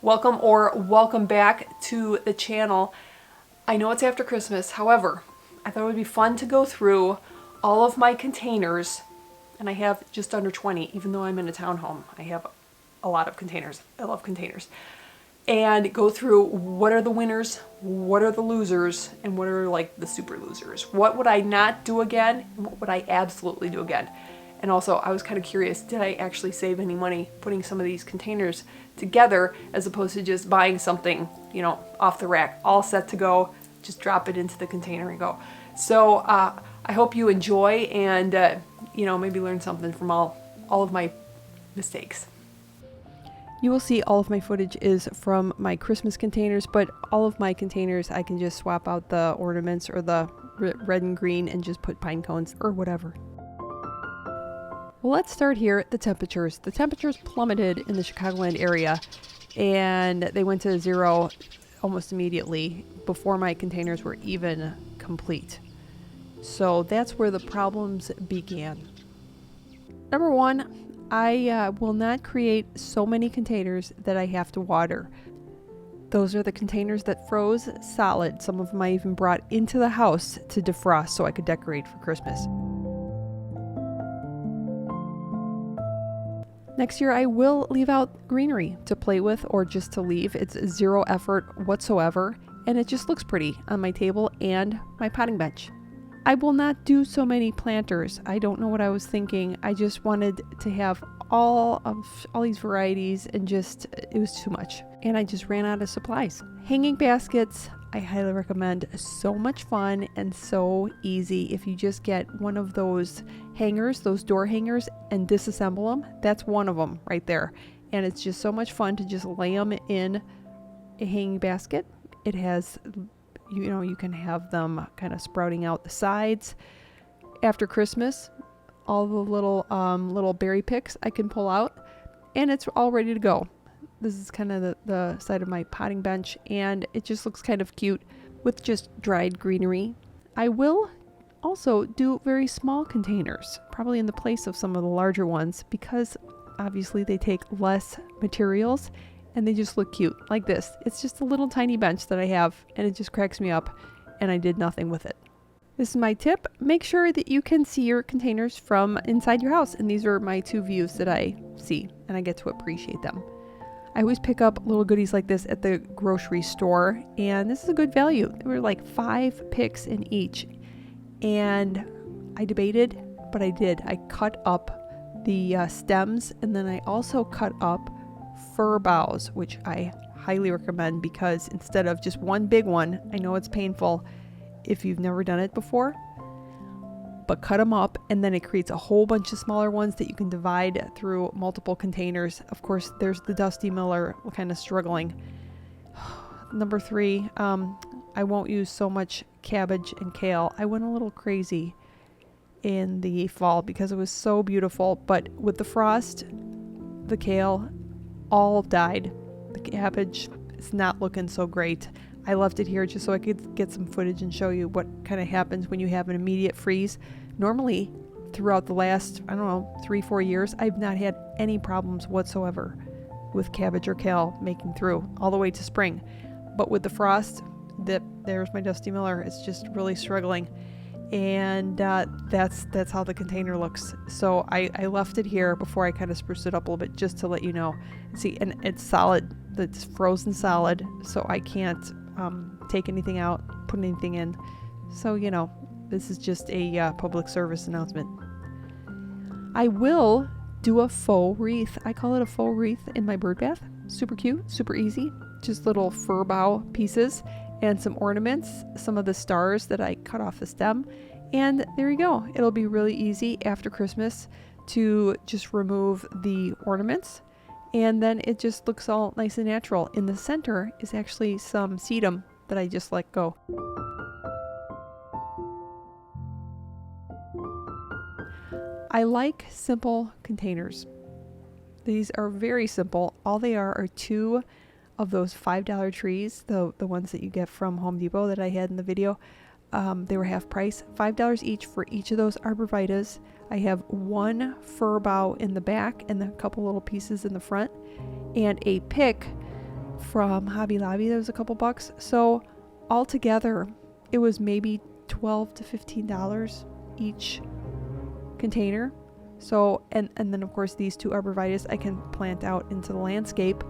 Welcome or welcome back to the channel. I know it's after Christmas, however, I thought it would be fun to go through all of my containers, and I have just under 20, even though I'm in a townhome. I have a lot of containers. I love containers. And go through what are the winners, what are the losers, and what are like the super losers. What would I not do again, and what would I absolutely do again? And also, I was kind of curious, did I actually save any money putting some of these containers together as opposed to just buying something, you know, off the rack, all set to go, just drop it into the container and go. So I hope you enjoy and, you know, maybe learn something from all of my mistakes. You will see all of my footage is from my Christmas containers, but all of my containers I can just swap out the ornaments or the red and green and just put pine cones or whatever. Well, let's start here at the temperatures. The temperatures plummeted in the Chicagoland area and they went to zero almost immediately before my containers were even complete. So that's where the problems began. Number one, I will not create so many containers that I have to water. Those are the containers that froze solid. Some of them I even brought into the house to defrost so I could decorate for Christmas. Next year, I will leave out greenery to play with or just to leave. It's zero effort whatsoever, and it just looks pretty on my table and my potting bench. I will not do so many planters. I don't know what I was thinking. I just wanted to have all these varieties and just, it was too much. And I just ran out of supplies. Hanging baskets, I highly recommend. So much fun and so easy. If you just get one of those hangers, those door hangers, and disassemble them, that's one of them right there. And it's just so much fun to just lay them in a hanging basket. It has, you know, you can have them kind of sprouting out the sides. After Christmas, all the little berry picks I can pull out, and it's all ready to go. This is kind of the side of my potting bench, and it just looks kind of cute with just dried greenery. I will also do very small containers, probably in the place of some of the larger ones, because obviously they take less materials and they just look cute like this. It's just a little tiny bench that I have, and it just cracks me up, and I did nothing with it. This is my tip. Make sure that you can see your containers from inside your house, and these are my two views that I see, and I get to appreciate them. I always pick up little goodies like this at the grocery store, and this is a good value. There were like 5 picks in each, and I debated, but I did. I cut up the stems, and then I also cut up fir boughs, which I highly recommend because instead of just one big one, I know it's painful if you've never done it before, but cut them up, and then it creates a whole bunch of smaller ones that you can divide through multiple containers. Of course, there's the Dusty Miller kind of struggling. Number 3, I won't use so much cabbage and kale. I went a little crazy in the fall because it was so beautiful, but with the frost, the kale all died. The cabbage is not looking so great. I left it here just so I could get some footage and show you what kind of happens when you have an immediate freeze. Normally, throughout the last, 3-4 years, I've not had any problems whatsoever with cabbage or kale making through all the way to spring. But with the frost, there's my Dusty Miller. It's just really struggling. And that's how the container looks. So I left it here before I kind of spruced it up a little bit just to let you know. See, and it's solid. It's frozen solid, so I can't take anything out, put anything in. So, you know, this is just a public service announcement. I will do a faux wreath. I call it a faux wreath in my bird bath. Super cute, super easy. Just little fir bough pieces and some ornaments, some of the stars that I cut off the stem. And there you go. It'll be really easy after Christmas to just remove the ornaments. And then it just looks all nice and natural. In the center is actually some sedum that I just let go. I like simple containers. These are very simple. All they are 2 of those $5 trees, the ones that you get from Home Depot that I had in the video. They were half price, $5 each for each of those arborvitaes. I have 1 fir bough in the back and a couple little pieces in the front, and a pick from Hobby Lobby that was a couple bucks. So altogether, it was maybe $12 to $15 each container. So, and then of course these two arborvitaes I can plant out into the landscape.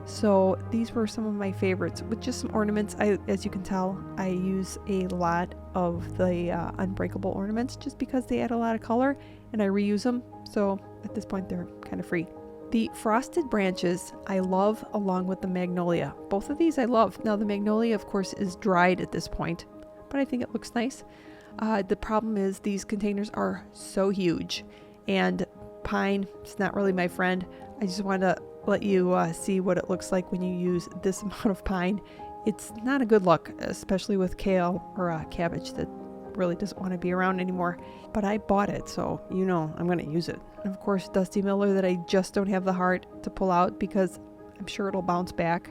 So these were some of my favorites with just some ornaments. As you can tell, I use a lot of the unbreakable ornaments just because they add a lot of color and I reuse them. So at this point they're kind of free. The frosted branches I love along with the magnolia. Both of these I love. Now the magnolia of course is dried at this point, but I think it looks nice. The problem is these containers are so huge, and pine is not really my friend. I just want to let you see what it looks like when you use this amount of pine. It's not a good look, especially with kale or cabbage that really doesn't want to be around anymore. But I bought it, so you know I'm going to use it. And of course, Dusty Miller that I just don't have the heart to pull out because I'm sure it'll bounce back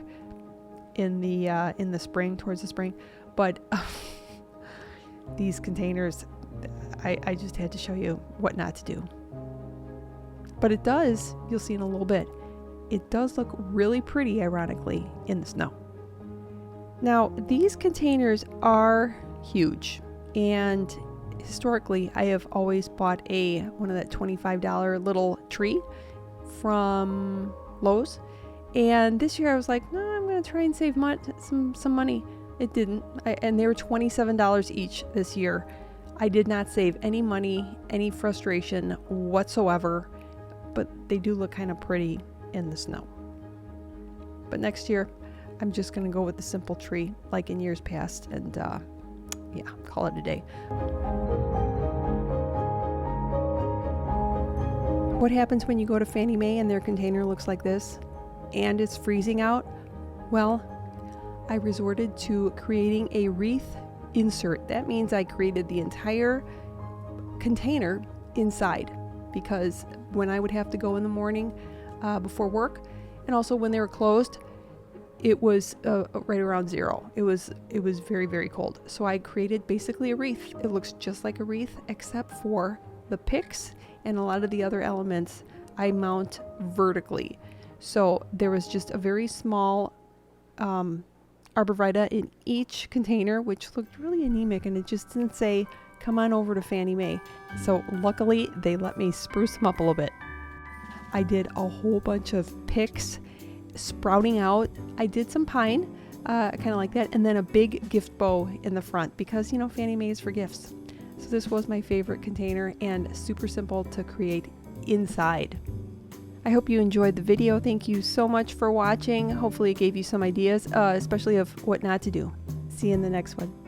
in the spring, towards the spring. But these containers, I just had to show you what not to do. But it does, you'll see in a little bit, it does look really pretty, ironically, in the snow. Now, these containers are huge, and historically, I have always bought one of that $25 little tree from Lowe's. And this year I was like, no, I'm going to try and save some money. It didn't. And they were $27 each this year. I did not save any money, any frustration whatsoever, but they do look kind of pretty in the snow. But next year, I'm just going to go with the simple tree like in years past and yeah, call it a day. What happens when you go to Fannie Mae and their container looks like this and it's freezing out? Well, I resorted to creating a wreath insert. That means I created the entire container inside, because when I would have to go in the morning before work, and also when they were closed, it was right around 0. It was very, very cold. So I created basically a wreath. It looks just like a wreath, except for the picks and a lot of the other elements I mount vertically. So there was just a very small arborvitae in each container, which looked really anemic, and it just didn't say, come on over to Fannie Mae. So luckily they let me spruce them up a little bit. I did a whole bunch of picks sprouting out. I did some pine, kind of like that, and then a big gift bow in the front because, you know, Fannie Mae is for gifts. So this was my favorite container and super simple to create inside. I hope you enjoyed the video. Thank you so much for watching. Hopefully it gave you some ideas, especially of what not to do. See you in the next one.